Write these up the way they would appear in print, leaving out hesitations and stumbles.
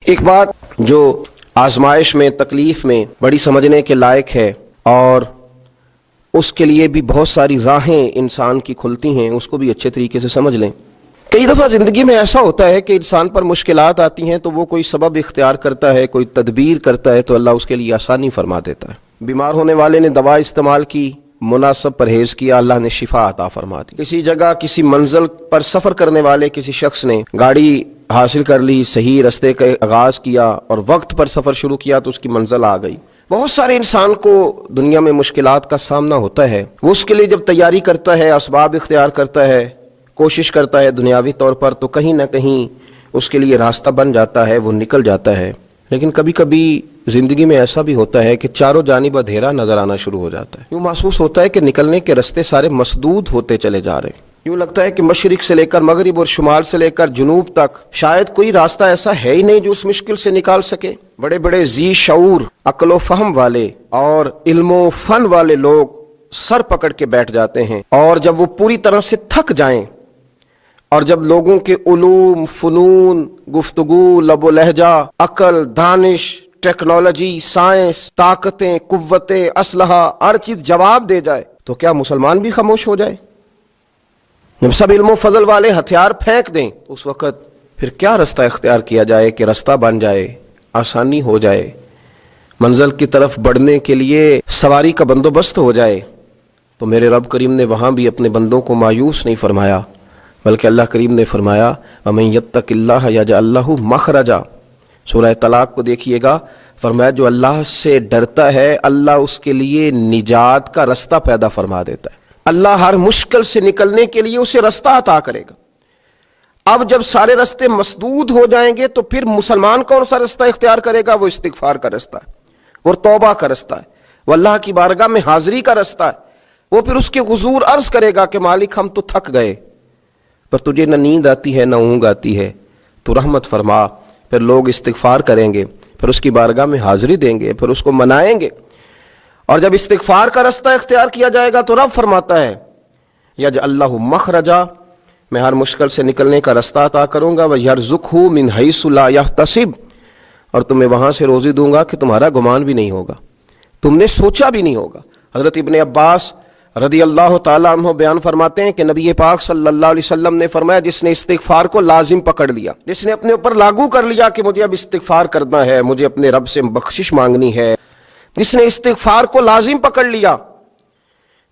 ایک بات جو آزمائش میں تکلیف میں بڑی سمجھنے کے لائق ہے اور اس کے لیے بھی بہت ساری راہیں انسان کی کھلتی ہیں، اس کو بھی اچھے طریقے سے سمجھ لیں۔ کئی دفعہ زندگی میں ایسا ہوتا ہے کہ انسان پر مشکلات آتی ہیں تو وہ کوئی سبب اختیار کرتا ہے، کوئی تدبیر کرتا ہے تو اللہ اس کے لیے آسانی فرما دیتا ہے۔ بیمار ہونے والے نے دوا استعمال کی، مناسب پرہیز کیا، اللہ نے شفا عطا فرما دی۔ کسی جگہ کسی منزل پر سفر کرنے والے کسی شخص نے گاڑی حاصل کر لی، صحیح رستے کا آغاز کیا اور وقت پر سفر شروع کیا تو اس کی منزل آ گئی۔ بہت سارے انسان کو دنیا میں مشکلات کا سامنا ہوتا ہے، وہ اس کے لیے جب تیاری کرتا ہے، اسباب اختیار کرتا ہے، کوشش کرتا ہے دنیاوی طور پر، تو کہیں نہ کہیں اس کے لیے راستہ بن جاتا ہے، وہ نکل جاتا ہے۔ لیکن کبھی کبھی زندگی میں ایسا بھی ہوتا ہے کہ چاروں جانب اندھیرا نظر آنا شروع ہو جاتا ہے، یوں محسوس ہوتا ہے کہ نکلنے کے راستے سارے مسدود ہوتے چلے جا رہے ہیں، یوں لگتا ہے کہ مشرق سے لے کر مغرب اور شمال سے لے کر جنوب تک شاید کوئی راستہ ایسا ہے ہی نہیں جو اس مشکل سے نکال سکے۔ بڑے بڑے ذی شعور، عقل و فہم والے اور علم و فن والے لوگ سر پکڑ کے بیٹھ جاتے ہیں، اور جب وہ پوری طرح سے تھک جائیں اور جب لوگوں کے علوم، فنون، گفتگو، لب و لہجہ، عقل، دانش، ٹیکنالوجی، سائنس، طاقتیں، قوتیں، اسلحہ، ہر چیز جواب دے جائے تو کیا مسلمان بھی خاموش ہو جائے؟ جب سب علم و فضل والے ہتھیار پھینک دیں اس وقت پھر کیا رستہ اختیار کیا جائے کہ رستہ بن جائے، آسانی ہو جائے، منزل کی طرف بڑھنے کے لیے سواری کا بندوبست ہو جائے؟ تو میرے رب کریم نے وہاں بھی اپنے بندوں کو مایوس نہیں فرمایا، بلکہ اللہ کریم نے فرمایا وَمَن يَتَّقِ اللَّهَ يَجْعَل لَّهُ مَخْرَجًا۔ سورہ طلاق کو دیکھیے گا، فرمایا جو اللہ سے ڈرتا ہے اللہ اس کے لیے نجات کا رستہ پیدا فرما دیتا ہے، اللہ ہر مشکل سے نکلنے کے لیے اسے رستہ عطا کرے گا۔ اب جب سارے رستے مسدود ہو جائیں گے تو پھر مسلمان کون سا رستہ اختیار کرے گا؟ وہ استغفار کا رستہ ہے، وہ توبہ کا رستہ ہے، وہ اللہ کی بارگاہ میں حاضری کا رستہ ہے۔ وہ پھر اس کے حضور عرض کرے گا کہ مالک ہم تو تھک گئے، پر تجھے نہ نیند آتی ہے نہ اونگ آتی ہے، تو رحمت فرما۔ پھر لوگ استغفار کریں گے، پھر اس کی بارگاہ میں حاضری دیں گے، پھر اس کو منائیں گے، اور جب استغفار کا رستہ اختیار کیا جائے گا تو رب فرماتا ہے یجعل اللہ مخرجا، میں ہر مشکل سے نکلنے کا رستہ عطا کروں گا، وَيَرْزُقْهُ مِنْ حَيْثُ لَا يَحْتَسِبُ، اور تمہیں وہاں سے روزی دوں گا کہ تمہارا گمان بھی نہیں ہوگا، تم نے سوچا بھی نہیں ہوگا۔ حضرت ابن عباس رضی اللہ تعالیٰ عنہ بیان فرماتے ہیں کہ نبی پاک صلی اللہ علیہ وسلم نے فرمایا جس نے استغفار کو لازم پکڑ لیا، جس نے اپنے اوپر لاگو کر لیا کہ مجھے اب استغفار کرنا ہے، مجھے اپنے رب سے بخشش مانگنی ہے، جس نے استغفار کو لازم پکڑ لیا،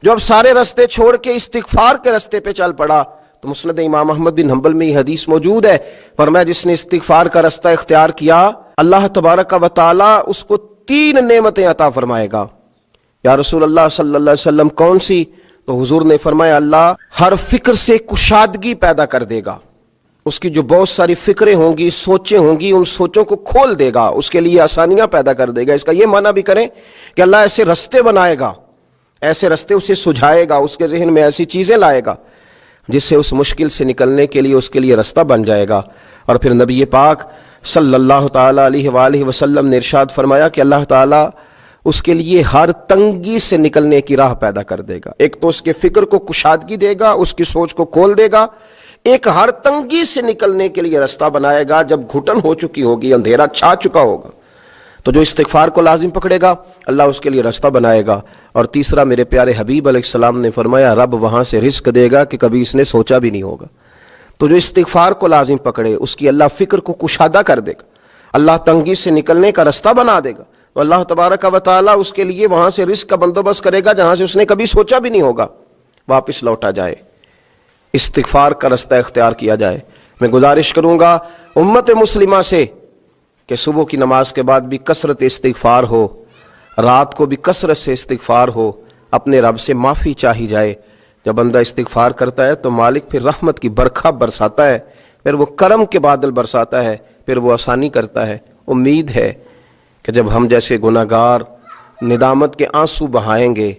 جو اب سارے رستے چھوڑ کے استغفار کے رستے پہ چل پڑا، تو مسند امام احمد بن حنبل میں یہ حدیث موجود ہے، فرمایا جس نے استغفار کا رستہ اختیار کیا اللہ تبارک و تعالی اس کو 3 نعمتیں عطا فرمائے گا۔ یا رسول اللہ صلی اللہ علیہ وسلم کون سی؟ تو حضور نے فرمایا اللہ ہر فکر سے کشادگی پیدا کر دے گا، اس کی جو بہت ساری فکریں ہوں گی، سوچیں ہوں گی، ان سوچوں کو کھول دے گا، اس کے لیے آسانیاں پیدا کر دے گا۔ اس کا یہ معنی بھی کریں کہ اللہ ایسے رستے بنائے گا، ایسے رستے اسے سجھائے گا، اس کے ذہن میں ایسی چیزیں لائے گا جس سے اس مشکل سے نکلنے کے لیے اس کے لیے رستہ بن جائے گا۔ اور پھر نبی پاک صلی اللہ تعالیٰ علیہ وآلہ وسلم نے ارشاد فرمایا کہ اللہ تعالیٰ اس کے لیے ہر تنگی سے نکلنے کی راہ پیدا کر دے گا۔ ایک تو اس کے فکر کو کشادگی دے گا، اس کی سوچ کو کھول دے گا، ایک ہر تنگی سے نکلنے کے لیے رستہ بنائے گا۔ جب گھٹن ہو چکی ہوگی، اندھیرا چھا چکا ہوگا، تو جو استغفار کو لازم پکڑے گا اللہ اس کے لیے رستہ بنائے گا۔ اور تیسرا میرے پیارے حبیب علیہ السلام نے فرمایا رب وہاں سے رزق دے گا کہ کبھی اس نے سوچا بھی نہیں ہوگا۔ تو جو استغفار کو لازم پکڑے اس کی اللہ فکر کو کشادہ کر دے گا، اللہ تنگی سے نکلنے کا رستہ بنا دے گا، تو اللہ تبارک و تعالیٰ اس کے لیے وہاں سے رزق کا بندوبست کرے گا جہاں سے اس نے کبھی سوچا بھی نہیں ہوگا، واپس لوٹا جائے، استغفار کا رستہ اختیار کیا جائے۔ میں گزارش کروں گا امت مسلمہ سے کہ صبح کی نماز کے بعد بھی کثرت استغفار ہو، رات کو بھی کثرت سے استغفار ہو، اپنے رب سے معافی چاہی جائے۔ جب بندہ استغفار کرتا ہے تو مالک پھر رحمت کی برکھا برساتا ہے، پھر وہ کرم کے بادل برساتا ہے، پھر وہ آسانی کرتا ہے۔ امید ہے کہ جب ہم جیسے گناہگار ندامت کے آنسو بہائیں گے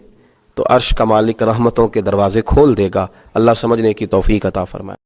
تو عرش کا مالک رحمتوں کے دروازے کھول دے گا۔ اللہ سمجھنے کی توفیق عطا فرمائے۔